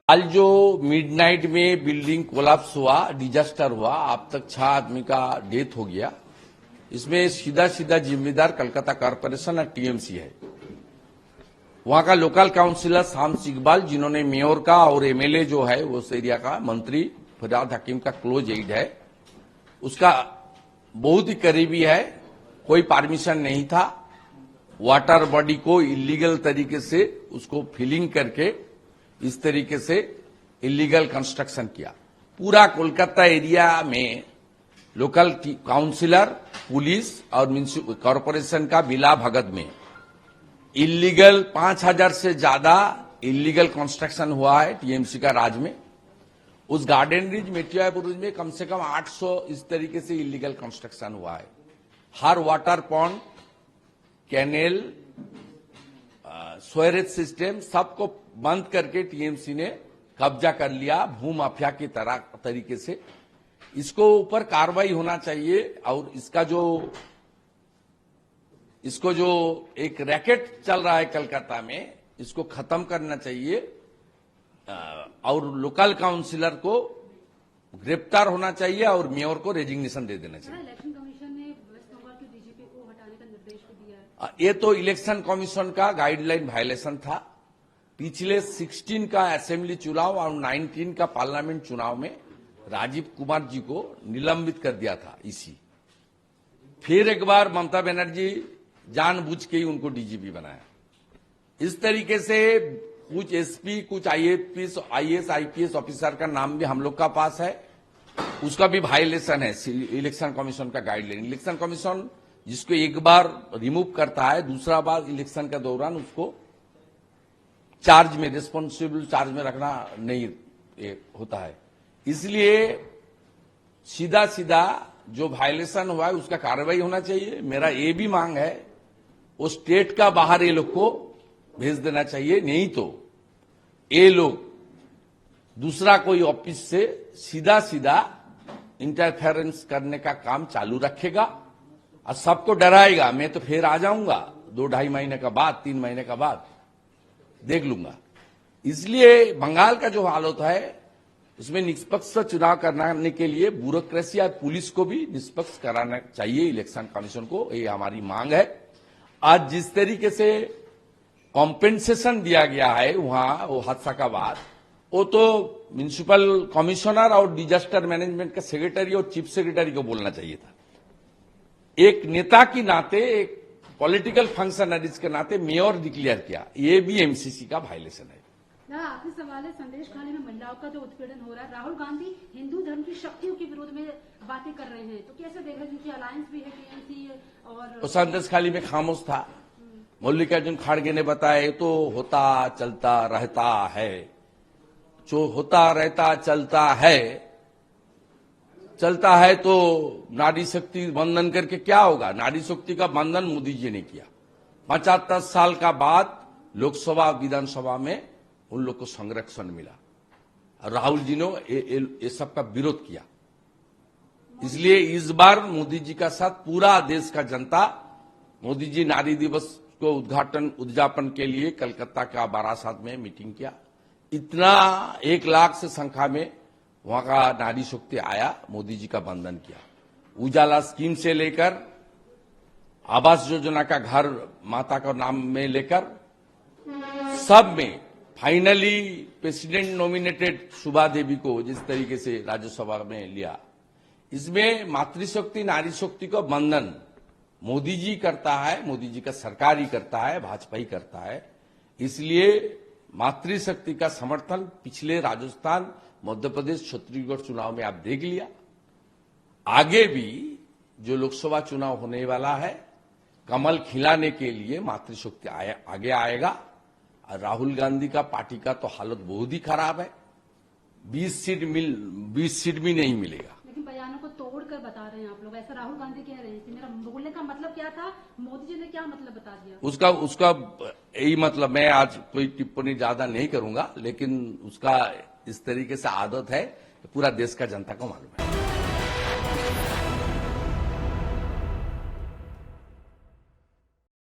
आज जो मिडनाइट में बिल्डिंग कोलैप्स हुआ, डिजास्टर हुआ, अब तक 6 आदमी का डेथ हो गया। इसमें सीधा सीधा जिम्मेदार कलकत्ता कॉरपोरेशन और टीएमसी है। वहां का लोकल काउंसिलर शाम्स इकबाल, जिन्होंने मेयर का और एमएलए जो है उस एरिया का मंत्री फरियाद हकीम का क्लोज एड है, उसका बहुत ही करीबी है। कोई परमिशन नहीं था। वाटर बॉडी को इलीगल तरीके से उसको फिलिंग करके इस तरीके से इलीगल कंस्ट्रक्शन किया। पूरा कोलकाता एरिया में लोकल काउंसिलर, पुलिस और म्युनिसिपल कॉरपोरेशन का बिला भगत में इलीगल 5000 से ज्यादा इलीगल कंस्ट्रक्शन हुआ है टीएमसी का राज में। उस गार्डन रिज मेटियापुर में कम से कम 800 इस तरीके से इलीगल कंस्ट्रक्शन हुआ है। हर वाटर पॉन्ड, कैनेल, स्वेरेज सिस्टम सबको बंद करके टीएमसी ने कब्जा कर लिया भू माफिया की तरह तरीके से। इसको ऊपर कार्रवाई होना चाहिए और इसको जो एक रैकेट चल रहा है कलकत्ता में, इसको खत्म करना चाहिए और लोकल काउंसिलर को गिरफ्तार होना चाहिए और मेयर को रेजिग्नेशन दे देना चाहिए। इलेक्शन कमीशन ने वेस्ट बंगाल के डीजीपी को हटाने का निर्देश भी दिया है। ये तो इलेक्शन कमीशन का गाइडलाइन वायलेशन था। पिछले 16 का असेंबली चुनाव और 19 का पार्लियामेंट चुनाव में राजीव कुमार जी को निलंबित कर दिया था इसी। फिर एक बार ममता बनर्जी जानबूझ के ही उनको डीजीपी बनाया। इस तरीके से कुछ एसपी, कुछ आईएएस, आईपीएस ऑफिसर का नाम भी हम लोग का पास है। उसका भी वायलेशन है इलेक्शन कमीशन का गाइडलाइन। इलेक्शन कमीशन जिसको एक बार रिमूव करता है, दूसरा बार इलेक्शन के दौरान उसको चार्ज में, रिस्पॉन्सिबल चार्ज में रखना नहीं होता है। इसलिए सीधा सीधा जो वायलेशन हुआ है उसका कार्रवाई होना चाहिए। मेरा ये भी मांग है वो स्टेट का बाहर ये लोग को भेज देना चाहिए, नहीं तो ये लोग दूसरा कोई ऑफिस से सीधा सीधा इंटरफेरेंस करने का काम चालू रखेगा और सबको डराएगा। मैं तो फिर आ जाऊंगा 2-2.5 महीने का बाद, 3 महीने का बाद देख लूंगा। इसलिए बंगाल का जो हालत है उसमें निष्पक्ष चुनाव कराने के लिए ब्यूरोक्रेसी और पुलिस को भी निष्पक्ष कराना चाहिए इलेक्शन कमीशन को, ये हमारी मांग है। आज जिस तरीके से कॉम्पेंसेशन दिया गया है वहां वो हादसा का बाद, वो तो म्युनिसिपल कमिश्नर और डिजास्टर मैनेजमेंट का सेक्रेटरी और चीफ सेक्रेटरी को बोलना चाहिए था। एक नेता के नाते, एक पॉलिटिकल फंक्शनरीज के नाते मेयर डिक्लेयर किया, ये भी एमसीसी का वायलेशन है। आखिरी सवाल है, संदेश खाली में महिलाओं का जो उत्पीड़न हो रहा है, राहुल गांधी हिंदू धर्म की शक्तियों के विरोध में बातें कर रहे हैं, तो कैसे देख रहे हैं? क्योंकि अलायंस भी है टीएमसी और संदेश खाली में खामोश था। मल्लिकार्जुन खड़गे ने बताया तो होता चलता रहता है, जो होता रहता चलता है तो नारी शक्ति बंधन करके क्या होगा? नारी शक्ति का बंधन मोदी जी ने किया। 75 साल का बाद लोकसभा विधानसभा में उन लोग को संरक्षण मिला और राहुल जी ने ये सब का विरोध किया। इसलिए इस बार मोदी जी का साथ पूरा देश का जनता, मोदी जी नारी दिवस को उद्यापन के लिए कलकत्ता का बारासात में मीटिंग किया। इतना 1 लाख से संख्या में वहां का नारी शक्ति आया, मोदी जी का वंदन किया। उजाला स्कीम से लेकर आवास योजना का घर माता का नाम में लेकर सब में फाइनली प्रेसिडेंट नॉमिनेटेड सुभा देवी को जिस तरीके से राज्यसभा में लिया, इसमें मातृशक्ति नारी शक्ति का वंदन मोदी जी करता है, मोदी जी का सरकार ही करता है, भाजपा ही करता है। इसलिए मातृशक्ति का समर्थन पिछले राजस्थान, मध्य प्रदेश, छत्तीसगढ़ चुनाव में आप देख लिया। आगे भी जो लोकसभा चुनाव होने वाला है, कमल खिलाने के लिए मातृशक्ति आगे आएगा। और राहुल गांधी का पार्टी का तो हालत बहुत ही खराब है। 20 सीट भी नहीं मिलेगा। लेकिन बयानों को तोड़कर बता रहे हैं आप लोग, ऐसा राहुल गांधी कह रहे हैं कि मेरा बोलने का मतलब क्या था, मोदी जी ने क्या मतलब बता दिया। उसका यही मतलब, मैं आज कोई टिप्पणी ज्यादा नहीं करूंगा, लेकिन उसका इस तरीके से आदत है, पूरा देश का जनता को मालूम है।